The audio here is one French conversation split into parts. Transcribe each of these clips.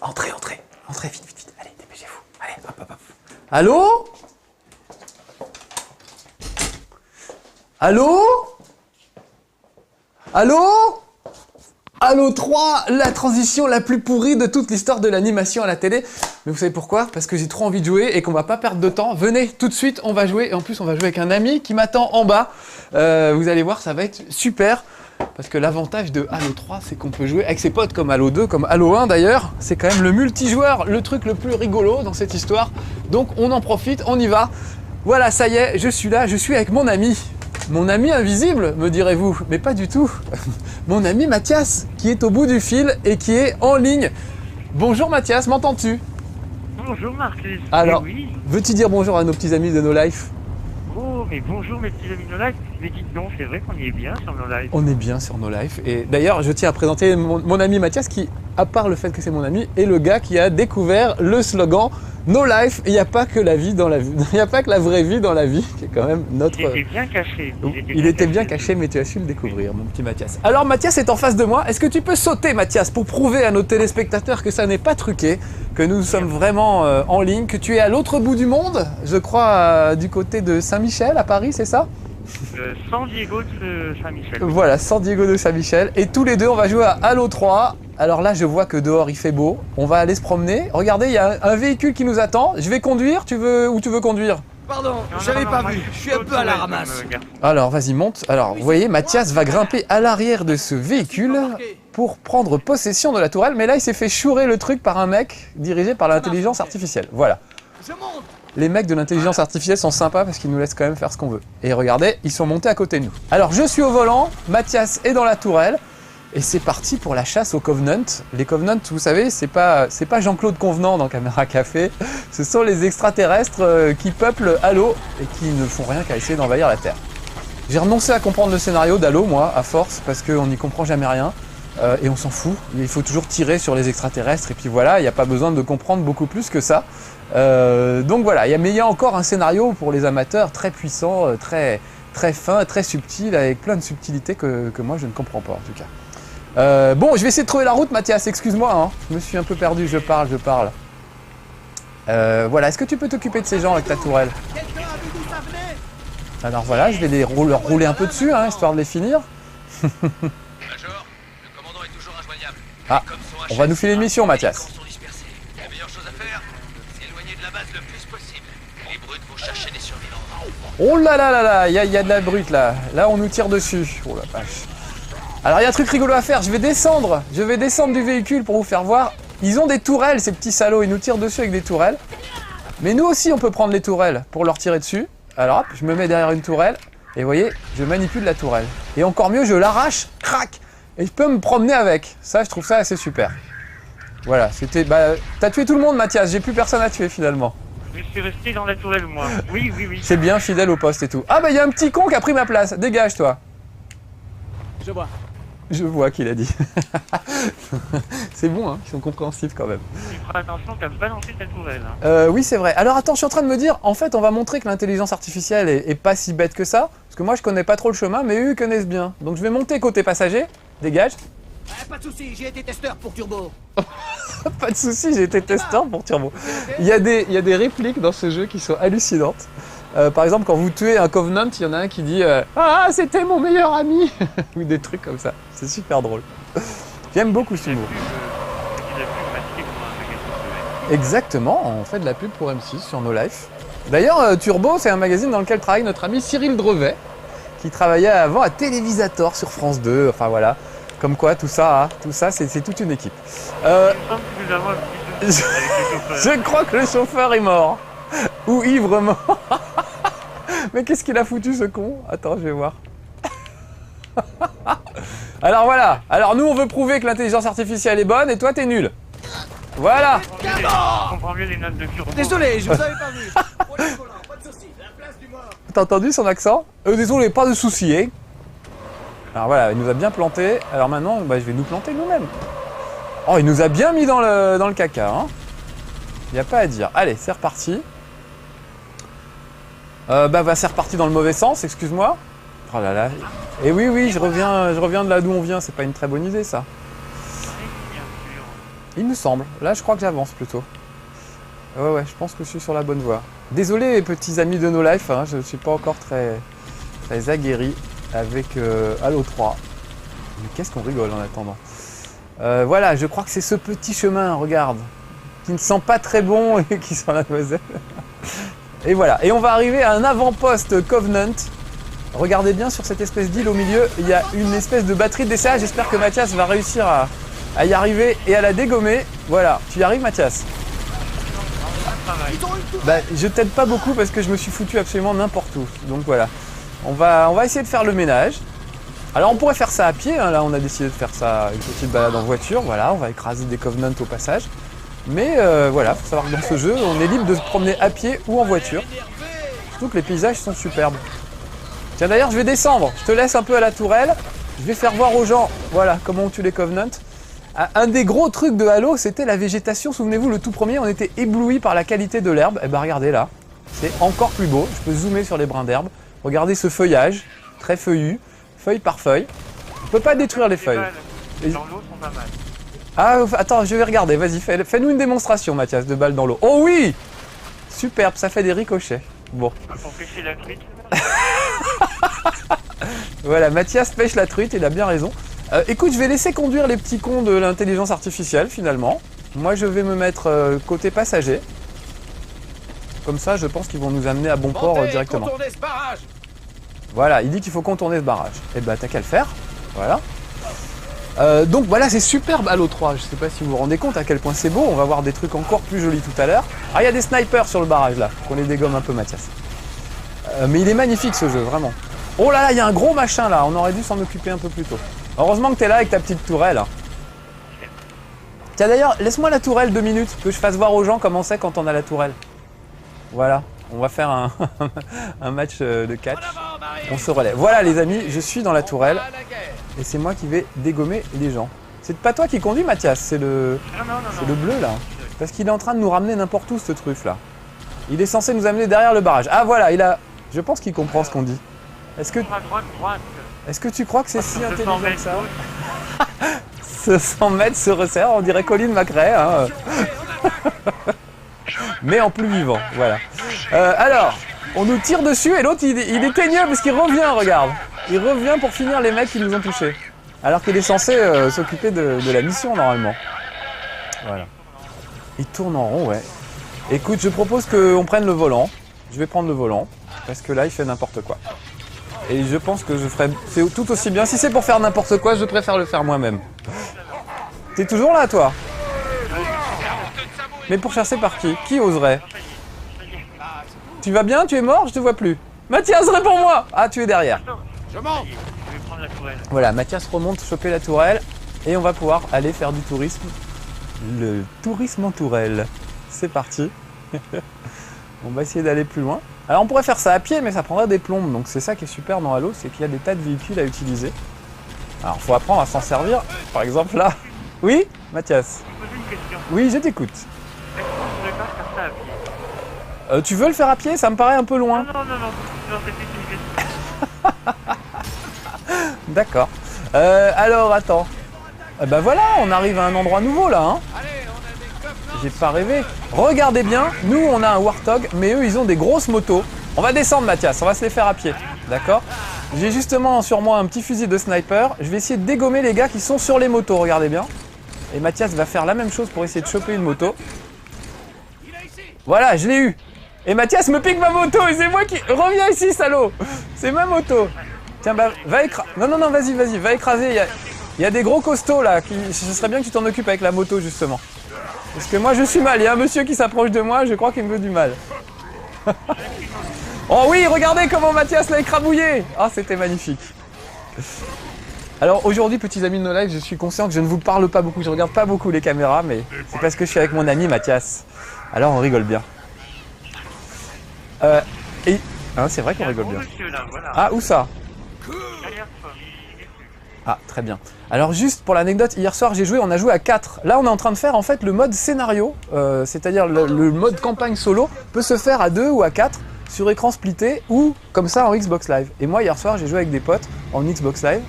Entrez, entrez. Entrez, vite, vite, vite. Allez, dépêchez-vous. Allez, hop, hop, hop. Allô? Allô? Allô? Halo 3, la transition la plus pourrie de toute l'histoire de l'animation à la télé. Mais vous savez pourquoi? Parce que j'ai trop envie de jouer et qu'on va pas perdre de temps. Venez, tout de suite, on va jouer. Et en plus, on va jouer avec un ami qui m'attend en bas. Vous allez voir, ça va être super. Parce que l'avantage de Halo 3, c'est qu'on peut jouer avec ses potes comme Halo 2, comme Halo 1 d'ailleurs. C'est quand même le multijoueur, le truc le plus rigolo dans cette histoire. Donc on en profite, on y va. Voilà, ça y est, je suis là, je suis avec mon ami. Mon ami invisible, me direz-vous, mais pas du tout. Mon ami Mathias, qui est au bout du fil et qui est en ligne. Bonjour Mathias, m'entends-tu? Bonjour Marcus. Alors, oui. veux-tu dire bonjour à nos petits amis de No Life? Oh, mais bonjour mes petits amis No Life. Mais dites donc, c'est vrai qu'on y est bien sur No Life. On est bien sur No Life. Et d'ailleurs, je tiens à présenter mon ami Mathias qui, à part le fait que c'est mon ami, est le gars qui a découvert le slogan No Life. Il n'y a pas que la vie dans la vie. Il n'y a pas que la vraie vie dans la vie, qui est quand même notre... Il était bien caché. Il était bien caché, mais tu as su le découvrir, mon petit Mathias. Alors Mathias est en face de moi. Est-ce que tu peux sauter, Mathias, pour prouver à nos téléspectateurs que ça n'est pas truqué, que nous sommes vraiment en ligne, que tu es à l'autre bout du monde, je crois, du côté de Saint-Michel, à Paris, c'est ça? San Diego de Saint-Michel. Voilà, San Diego de Saint-Michel. Et tous les deux, on va jouer à Halo 3. Alors là, je vois que dehors, il fait beau. On va aller se promener. Regardez, il y a un véhicule qui nous attend. Je vais conduire, tu veux conduire? Pardon, j'avais pas vu. Je suis un peu à la ramasse. Alors, vas-y, monte. Alors, vous voyez, Mathias va grimper à l'arrière de ce véhicule pour prendre possession de la tourelle. Mais là, il s'est fait chourer le truc par un mec dirigé par l'intelligence artificielle. Voilà. Je monte. Les mecs de l'intelligence artificielle sont sympas parce qu'ils nous laissent quand même faire ce qu'on veut. Et regardez, ils sont montés à côté de nous. Alors, je suis au volant, Mathias est dans la tourelle. Et c'est parti pour la chasse aux Covenant. Les Covenant, vous savez, c'est pas Jean-Claude Convenant dans Caméra Café. Ce sont les extraterrestres qui peuplent Halo et qui ne font rien qu'à essayer d'envahir la Terre. J'ai renoncé à comprendre le scénario d'Halo, moi, à force, parce qu'on n'y comprend jamais rien. Et on s'en fout. Il faut toujours tirer sur les extraterrestres. Et puis voilà, il n'y a pas besoin de comprendre beaucoup plus que ça. Donc voilà, mais il y a encore un scénario pour les amateurs très puissant, très fin, très subtil, avec plein de subtilités que moi je ne comprends pas en tout cas. Bon, je vais essayer de trouver la route, Mathias, excuse-moi, hein. Je me suis un peu perdu, je parle. Voilà, est-ce que tu peux t'occuper de ces gens avec ta tourelle? Alors voilà, je vais leur rouler un peu dessus, hein, histoire de les finir. Major, le commandant est toujours injoignable. Ah, on va nous filer une mission, Mathias. La meilleure chose à faire, c'est éloigner de la base le plus possible. Les brutes vont chercher des survivants. Oh là là là là, il y a de la brute là. Là, on nous tire dessus. Oh la vache. Alors, il y a un truc rigolo à faire. Je vais descendre du véhicule pour vous faire voir. Ils ont des tourelles, ces petits salauds. Ils nous tirent dessus avec des tourelles. Mais nous aussi, on peut prendre les tourelles pour leur tirer dessus. Alors, hop, je me mets derrière une tourelle. Et vous voyez, je manipule la tourelle. Et encore mieux, je l'arrache, crac. Et je peux me promener avec. Ça, je trouve ça assez super. Voilà, c'était... Bah, t'as tué tout le monde, Mathias. J'ai plus personne à tuer, finalement. Je suis resté dans la tourelle, moi. Oui. C'est bien, fidèle au poste et tout. Ah, bah, il y a un petit con qui a pris ma place. Dégage, toi. Je vois. Je vois qu'il a dit. C'est bon, hein, ils sont compréhensifs quand même. Tu feras attention qu'à balancer ta tourelle. Hein. Oui, c'est vrai. Alors attends, je suis en train de me dire, en fait, on va montrer que l'intelligence artificielle est pas si bête que ça. Parce que moi, je connais pas trop le chemin, mais eux, ils connaissent bien. Donc je vais monter côté passager. Dégage. Pas de soucis, j'ai été testeur pour Turbo. Pas de soucis, j'ai été testeur pour Turbo. Il y a des répliques dans ce jeu qui sont hallucinantes. Par exemple, quand vous tuez un Covenant, il y en a un qui dit ah, c'était mon meilleur ami ou des trucs comme ça. C'est super drôle. J'aime beaucoup ce humour. Exactement, on fait de la pub pour M6 sur No Life. D'ailleurs, Turbo, c'est un magazine dans lequel travaille notre ami Cyril Drevet, qui travaillait avant à Télévisateur sur France 2. Enfin voilà, comme quoi tout ça, c'est toute une équipe. Je crois que le chauffeur est mort. Ou ivre mort. Mais qu'est-ce qu'il a foutu ce con? Attends, je vais voir. Alors voilà. Alors nous on veut prouver que l'intelligence artificielle est bonne et toi t'es nul. Voilà. Je comprends mieux les notes de Turbo. Désolé, je vous avais pas vu. Pas de soucis, la place du mort. T'as entendu son accent? Désolé, pas de soucis, hein. Alors voilà, il nous a bien planté. Alors maintenant, bah, je vais nous planter nous-mêmes. Oh, il nous a bien mis dans le caca, hein. Il n'y a pas à dire. Allez, c'est reparti. C'est reparti dans le mauvais sens, excuse-moi. Oh là là. Et oui, je reviens de là d'où on vient, c'est pas une très bonne idée ça. Il me semble. Là, je crois que j'avance plutôt. Ouais, je pense que je suis sur la bonne voie. Désolé, petits amis de No Life, hein, je ne suis pas encore très aguerri avec Halo 3. Mais qu'est-ce qu'on rigole en attendant. Voilà, je crois que c'est ce petit chemin, regarde, qui ne sent pas très bon et qui sent la noisette. Et voilà, et on va arriver à un avant-poste Covenant. Regardez bien sur cette espèce d'île au milieu, il y a une espèce de batterie de DCA. J'espère que Mathias va réussir à y arriver et à la dégommer. Voilà, tu y arrives Mathias? Bah, je t'aide pas beaucoup parce que je me suis foutu absolument n'importe où. Donc voilà, on va essayer de faire le ménage. Alors on pourrait faire ça à pied, hein. Là on a décidé de faire ça, une petite balade en voiture. Voilà, on va écraser des Covenants au passage. Mais voilà, faut savoir que dans ce jeu, on est libre de se promener à pied ou en voiture. Surtout que les paysages sont superbes. Tiens d'ailleurs, je vais descendre, je te laisse un peu à la tourelle. Je vais faire voir aux gens, voilà, comment on tue les Covenants. Un des gros trucs de Halo, c'était la végétation. Souvenez-vous, le tout premier, on était ébloui par la qualité de l'herbe. Et ben regardez là, c'est encore plus beau. Je peux zoomer sur les brins d'herbe. Regardez ce feuillage, très feuillu, feuille par feuille. On peut pas détruire les feuilles. Dans l'eau sont pas mal. Ah, attends, je vais regarder. Vas-y, fais-nous une démonstration, Mathias, de balles dans l'eau. Oh oui! Superbe, ça fait des ricochets. Bon. Pour pêcher la truite. Voilà, Mathias pêche la truite, il a bien raison. Écoute, je vais laisser conduire les petits cons de l'intelligence artificielle, finalement. Moi, je vais me mettre côté passager. Comme ça, je pense qu'ils vont nous amener à bon port directement. Ce barrage. Voilà, il dit qu'il faut contourner ce barrage. Et bah, t'as qu'à le faire. Voilà. Donc voilà, c'est superbe Halo 3. Je sais pas si vous vous rendez compte à quel point c'est beau. On va voir des trucs encore plus jolis tout à l'heure. Ah, il y a des snipers sur le barrage là. Qu'on les dégomme un peu, Mathias. Mais il est magnifique ce jeu, vraiment. Oh là là, il y a un gros machin là. On aurait dû s'en occuper un peu plus tôt. Heureusement que t'es là avec ta petite tourelle. Tiens d'ailleurs, laisse-moi la tourelle 2 minutes. Que je fasse voir aux gens comment c'est quand on a la tourelle. Voilà. On va faire un match de catch. On se relève. Voilà les amis, je suis dans la tourelle. Et c'est moi qui vais dégommer les gens. C'est pas toi qui conduis Mathias, c'est le bleu là. Parce qu'il est en train de nous ramener n'importe où ce truc là. Il est censé nous amener derrière le barrage. Ah voilà, je pense qu'il comprend ce qu'on dit. Est-ce que tu crois que c'est si intelligent que ça? Ce 100 mètres se resserre, on dirait Colin McRae. Hein. Mais en plus vivant, voilà. Alors, on nous tire dessus et l'autre il est teigneux parce qu'il revient, regarde. Il revient pour finir les mecs qui nous ont touchés. Alors qu'il est censé s'occuper de la mission normalement. Voilà. Il tourne en rond, ouais. Écoute, je propose qu'on prenne le volant. Je vais prendre le volant. Parce que là, il fait n'importe quoi. Et je pense que je ferai... C'est tout aussi bien. Si c'est pour faire n'importe quoi, je préfère le faire moi-même. T'es toujours là, toi? Mais pour chasser par qui? Qui oserait? Tu vas bien? Tu es mort? Je te vois plus. Mathias, réponds-moi! Ah, tu es derrière. Je monte. Je vais prendre la tourelle. Voilà, Mathias remonte, choper la tourelle. Et on va pouvoir aller faire du tourisme. Le tourisme en tourelle. C'est parti. On va essayer d'aller plus loin. Alors on pourrait faire ça à pied, mais ça prendrait des plombes. Donc c'est ça qui est super dans Halo, c'est qu'il y a des tas de véhicules à utiliser. Alors il faut apprendre à s'en servir. Par exemple là. Oui, Mathias? Je me pose une question. Oui, je t'écoute. Est-ce qu'on ne pourrait pas faire ça à pied? Tu veux le faire à pied? Ça me paraît un peu loin. Non, c'était une question. D'accord. Alors attends. Bah voilà, on arrive à un endroit nouveau là. Hein. J'ai pas rêvé. Regardez bien, nous on a un Warthog, mais eux ils ont des grosses motos. On va descendre Mathias, on va se les faire à pied. D'accord? J'ai justement sur moi un petit fusil de sniper. Je vais essayer de dégommer les gars qui sont sur les motos, regardez bien. Et Mathias va faire la même chose pour essayer de choper une moto. Voilà, je l'ai eu. Et Mathias me pique ma moto et c'est moi qui... Reviens ici, salaud. C'est ma moto. Tiens, bah, va écraser... Non, vas-y, va écraser. Il y a des gros costauds là. Ce serait bien que tu t'en occupes avec la moto, justement. Parce que moi, je suis mal. Il y a un monsieur qui s'approche de moi, je crois qu'il me veut du mal. Oh oui, regardez comment Mathias l'a écrabouillé. Ah, c'était magnifique. Alors aujourd'hui, petits amis de No Life, je suis conscient que je ne vous parle pas beaucoup. Je regarde pas beaucoup les caméras, mais c'est parce que je suis avec mon ami Mathias. Alors on rigole bien. Hein, c'est vrai qu'on rigole bien. Ah, où ça? Ah, très bien. Alors juste pour l'anecdote, hier soir on a joué à 4. Là on est en train de faire en fait le mode scénario, c'est-à-dire le mode campagne solo peut se faire à 2 ou à 4 sur écran splitté ou comme ça en Xbox Live. Et moi hier soir j'ai joué avec des potes en Xbox Live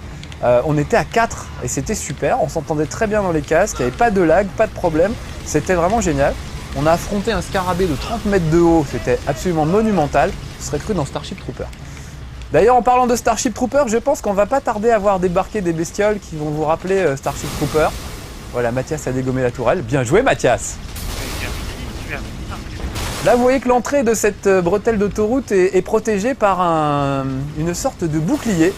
On était à 4 et c'était super, on s'entendait très bien dans les casques, il n'y avait pas de lag, pas de problème, c'était vraiment génial. On a affronté un scarabée de 30 mètres de haut, c'était absolument monumental, ce serait cru dans Starship Trooper. D'ailleurs, en parlant de Starship Trooper, je pense qu'on va pas tarder à voir débarquer des bestioles qui vont vous rappeler Starship Trooper. Voilà, Mathias a dégommé la tourelle. Bien joué, Mathias! Là, vous voyez que l'entrée de cette bretelle d'autoroute est protégée par une sorte de bouclier.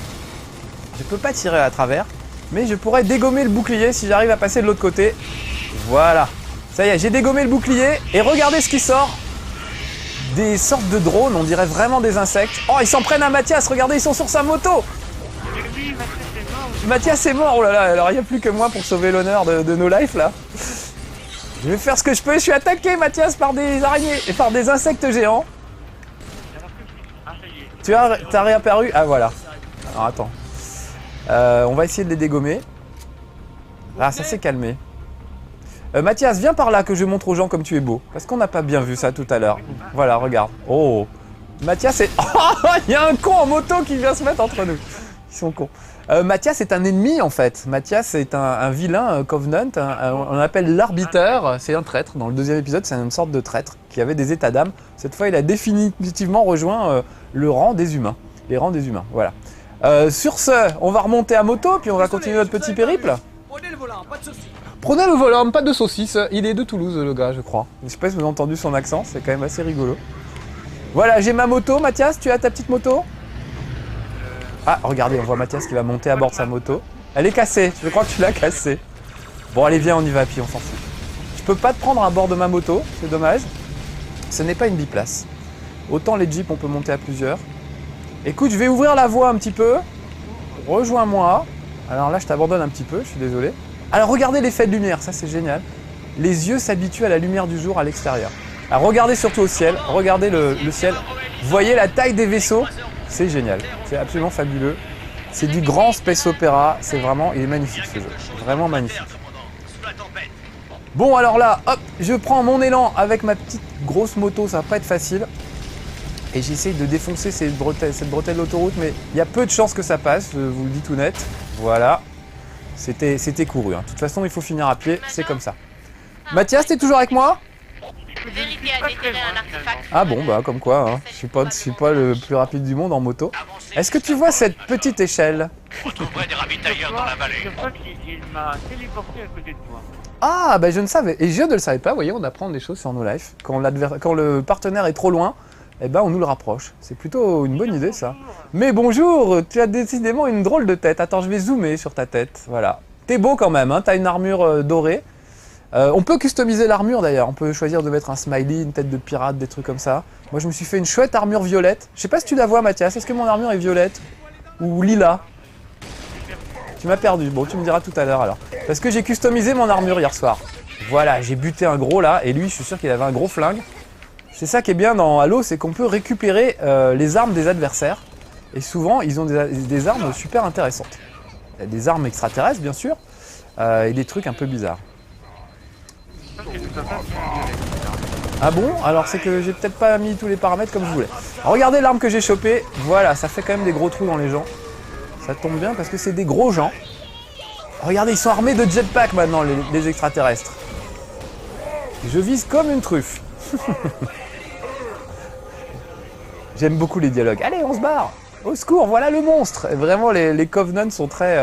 Je peux pas tirer à travers, mais je pourrais dégommer le bouclier si j'arrive à passer de l'autre côté. Voilà. Ça y est, j'ai dégommé le bouclier et regardez ce qui sort. Des sortes de drones, on dirait vraiment des insectes. Oh, ils s'en prennent à Mathias, regardez, ils sont sur sa moto. Mathias est mort, oh là là, alors il n'y a plus que moi pour sauver l'honneur de No Life là. Je vais faire ce que je peux, je suis attaqué Mathias par des araignées et par des insectes géants. T'as réapparu? Ah voilà. Alors attends. On va essayer de les dégommer. Ah, ça s'est calmé. Mathias, viens par là que je montre aux gens comme tu es beau. Parce qu'on n'a pas bien vu ça tout à l'heure. Voilà, regarde. Oh, Mathias est... Oh, il y a un con en moto qui vient se mettre entre nous. Ils sont cons. Mathias est un ennemi en fait. Mathias est un vilain Covenant. On l'appelle l'arbiteur. C'est un traître. Dans le deuxième épisode, c'est une sorte de traître qui avait des états d'âme. Cette fois, il a définitivement rejoint le rang des humains. Les rangs des humains, voilà. Sur ce, on va remonter à moto, puis on va continuer notre petit périple. Prenez le volant, pas de soucis. Prenez le volant, pas de saucisse. Il est de Toulouse, le gars, je crois. Je sais pas si vous avez entendu son accent, c'est quand même assez rigolo. Voilà, j'ai ma moto. Mathias, tu as ta petite moto? Ah, regardez, on voit Mathias qui va monter à bord de sa moto. Elle est cassée, je crois que tu l'as cassée. Bon, allez, viens, on y va, puis on s'en fout. Je peux pas te prendre à bord de ma moto, c'est dommage. Ce n'est pas une biplace. Autant les jeeps, on peut monter à plusieurs. Écoute, je vais ouvrir la voie un petit peu. Rejoins-moi. Alors là, je t'abandonne un petit peu, je suis désolé. Alors regardez l'effet de lumière, ça c'est génial. Les yeux s'habituent à la lumière du jour à l'extérieur. Alors regardez surtout au ciel, regardez le ciel. Vous voyez la taille des vaisseaux? C'est génial, c'est absolument fabuleux. C'est du grand space opéra, c'est vraiment, il est magnifique ce jeu. Vraiment magnifique. Bon alors là, hop, je prends mon élan avec ma petite grosse moto, ça va pas être facile. Et j'essaye de défoncer cette bretelle d'autoroute, mais il y a peu de chances que ça passe, je vous le dis tout net. Voilà. C'était couru. Hein. De toute façon, il faut finir à pied, c'est comme ça. Mathias, t'es toujours avec moi? Vérifier à déterrer un artefact. Ah bon, bah comme quoi, hein. Je suis pas le plus rapide du monde en moto. Est-ce que tu vois cette petite échelle? On trouverait des ravitailleurs dans la vallée. Je crois qu'il m'a téléporté à côté de toi. Ah, bah je ne savais, et je ne le savais pas, vous voyez, on apprend des choses sur No Life. Quand le partenaire est trop loin, eh ben on nous le rapproche. C'est plutôt une bonne idée ça. Mais bonjour, tu as décidément une drôle de tête. Attends, je vais zoomer sur ta tête, voilà. T'es beau quand même, hein, t'as une armure dorée. On peut customiser l'armure d'ailleurs, on peut choisir de mettre un smiley, une tête de pirate, des trucs comme ça. Moi je me suis fait une chouette armure violette. Je sais pas si tu la vois Mathias, est-ce que mon armure est violette? Ou lila? Tu m'as perdu, bon tu me diras tout à l'heure alors. Parce que j'ai customisé mon armure hier soir. Voilà, j'ai buté un gros là, et lui je suis sûr qu'il avait un gros flingue. C'est ça qui est bien dans Halo, c'est qu'on peut récupérer les armes des adversaires. Et souvent ils ont des armes super intéressantes. Il y a des armes extraterrestres bien sûr, et des trucs un peu bizarres. Ah bon? Alors c'est que j'ai peut-être pas mis tous les paramètres comme je voulais. Alors, regardez l'arme que j'ai chopée, voilà, ça fait quand même des gros trous dans les gens. Ça tombe bien parce que c'est des gros gens. Regardez, ils sont armés de jetpack maintenant, les extraterrestres. Je vise comme une truffe. J'aime beaucoup les dialogues. Allez, on se barre! Au secours, voilà le monstre! Et vraiment, les Covenants sont très...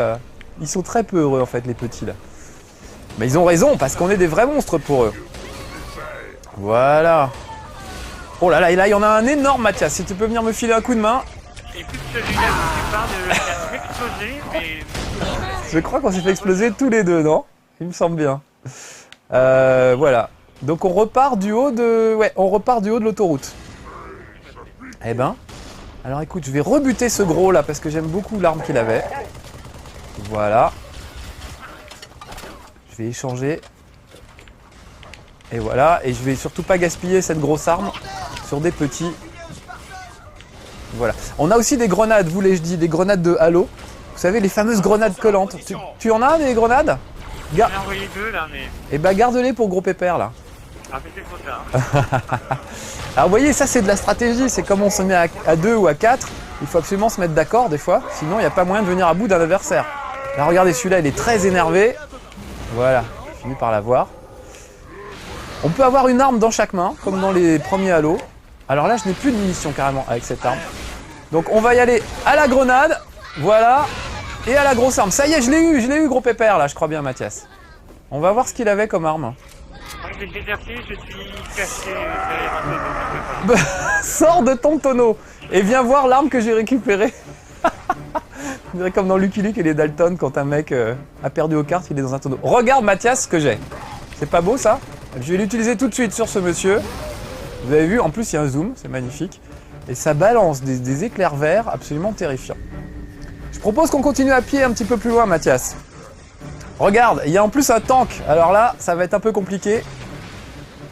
ils sont très peu heureux en fait, les petits là. Mais ils ont raison, parce qu'on est des vrais monstres pour eux. Voilà. Oh là là, et là, il y en a un énorme, Mathias. Si tu peux venir me filer un coup de main. Et puis celui-là, je sais pas de m'exploser, mais... Je crois qu'on s'est fait exploser tous les deux, non? Il me semble bien. Voilà. Donc on repart du haut de... Ouais, on repart du haut de l'autoroute. Eh ben... Alors écoute, je vais rebuter ce gros là, parce que j'aime beaucoup l'arme qu'il avait. Voilà. Je vais échanger. Et voilà, et je vais surtout pas gaspiller cette grosse arme sur des petits. Voilà. On a aussi des grenades, vous les je dis, des grenades de Halo. Vous savez, les fameuses grenades collantes. Tu en as des grenades? J'en ai envoyé deux là, mais... Eh ben garde-les pour gros pépère là. Ah, mais c'est trop tard. Alors vous voyez, ça c'est de la stratégie, c'est comme on se met à 2 ou à 4. Il faut absolument se mettre d'accord des fois, sinon il n'y a pas moyen de venir à bout d'un adversaire. Là, regardez, celui-là, il est très énervé. Voilà, j'ai fini par l'avoir. On peut avoir une arme dans chaque main, comme dans les premiers Halo. Alors là, je n'ai plus de munitions carrément avec cette arme. Donc on va y aller à la grenade, voilà, et à la grosse arme. Ça y est, je l'ai eu, gros pépère, là, je crois bien, Mathias. On va voir ce qu'il avait comme arme. Moi, j'ai déserté, je suis caché derrière un tonneau. Sors de ton tonneau et viens voir l'arme que j'ai récupérée. On dirait comme dans Lucky Luke et les Dalton quand un mec a perdu aux cartes, il est dans un tonneau. Regarde Mathias ce que j'ai. C'est pas beau ça? Je vais l'utiliser tout de suite sur ce monsieur. Vous avez vu, en plus il y a un zoom, c'est magnifique. Et ça balance des éclairs verts absolument terrifiants. Je propose qu'on continue à pied un petit peu plus loin, Mathias. Regarde, il y a en plus un tank. Alors là, ça va être un peu compliqué.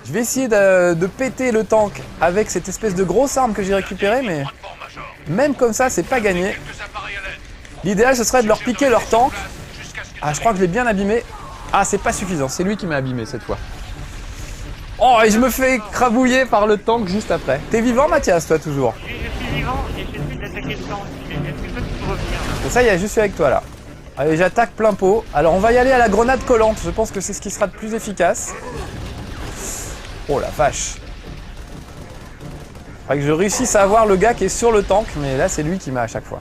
Je vais essayer de péter le tank avec cette espèce de grosse arme que j'ai récupérée, mais même comme ça, c'est pas gagné. L'idéal, ce serait de leur piquer leur tank. Ah, je crois que je l'ai bien abîmé. Ah, c'est pas suffisant, c'est lui qui m'a abîmé cette fois. Oh, et je me fais écrabouiller par le tank juste après. T'es vivant, Mathias, toi, toujours? Oui, je suis vivant et j'essaie d'attaquer le tank. Est-ce que toi, tu peux revenir là? Et ça y est, je suis avec toi là. Allez, j'attaque plein pot. Alors, on va y aller à la grenade collante. Je pense que c'est ce qui sera le plus efficace. Oh la vache. Faudrait que je réussisse à avoir le gars qui est sur le tank, mais là, c'est lui qui m'a à chaque fois.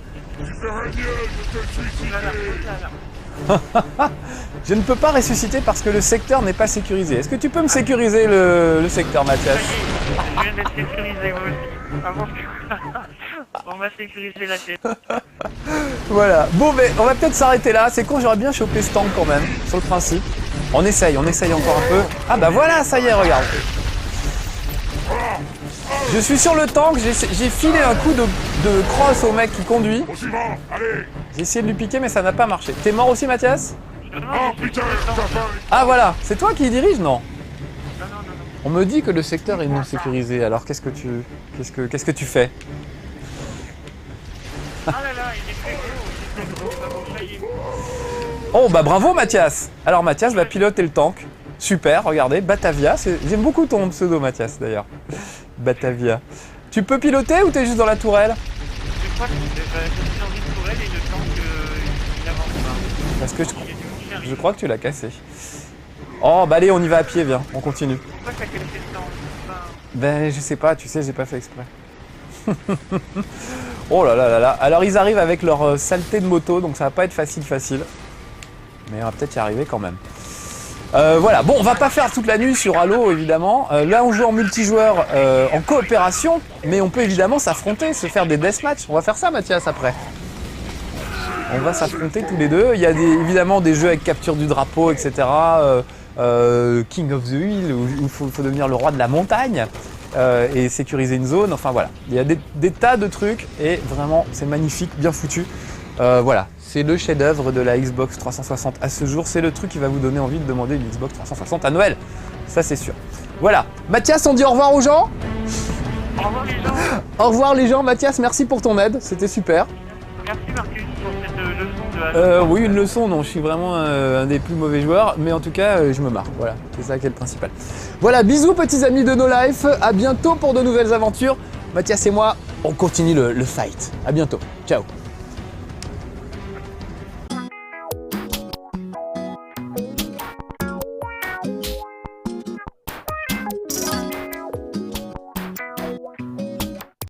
Je ne peux pas ressusciter parce que le secteur n'est pas sécurisé. Est-ce que tu peux me sécuriser le secteur, Mathias? Je viens d'être sécurisé moi aussi. Avant que... On m'a sécurisé la tête. Voilà. Bon, mais on va peut-être s'arrêter là. C'est con, j'aurais bien chopé ce tank quand même, sur le principe. On essaye encore un peu. Ah bah voilà, ça y est, regarde. Je suis sur le tank, j'ai filé un coup de crosse au mec qui conduit. J'ai essayé de lui piquer mais ça n'a pas marché. T'es mort aussi, Mathias? Ah voilà, c'est toi qui dirige, non? Non. On me dit que le secteur est non sécurisé, alors qu'est-ce que tu fais? Ah là là, il est très gros, ça y est. Oh bah bravo Mathias. Alors Mathias va piloter le tank. Super, regardez, Batavia, j'aime beaucoup ton pseudo Mathias d'ailleurs. Batavia. Tu peux piloter ou t'es juste dans la tourelle? Je crois que je suis dans une tourelle et le tank il avance pas. Parce que je crois que tu l'as cassé. Oh bah allez, on y va à pied, viens, on continue. Pourquoi t'as cassé le tank? Ben je sais pas, tu sais, j'ai pas fait exprès. Oh là là là là. Alors ils arrivent avec leur saleté de moto, donc ça va pas être facile. Mais on va peut-être y arriver quand même. Voilà, bon, on va pas faire toute la nuit sur Halo, évidemment. Là, on joue en multijoueur, en coopération, mais on peut évidemment s'affronter, se faire des deathmatch. On va faire ça, Mathias, après. On va s'affronter tous les deux. Il y a évidemment des jeux avec capture du drapeau, etc. King of the Hill, où il faut devenir le roi de la montagne et sécuriser une zone. Enfin, voilà. Il y a des tas de trucs et vraiment, c'est magnifique, bien foutu. Voilà. C'est le chef-d'œuvre de la Xbox 360 à ce jour. C'est le truc qui va vous donner envie de demander une Xbox 360 à Noël. Ça, c'est sûr. Voilà. Mathias, on dit au revoir aux gens. Au revoir les gens. Au revoir les gens. Mathias, merci pour ton aide. C'était super. Merci Marcus pour cette leçon de Halo. Oui, une leçon. Non, je suis vraiment un des plus mauvais joueurs. Mais en tout cas, je me marre. Voilà. C'est ça qui est le principal. Voilà. Bisous, petits amis de No Life. À bientôt pour de nouvelles aventures. Mathias et moi, on continue le fight. À bientôt. Ciao.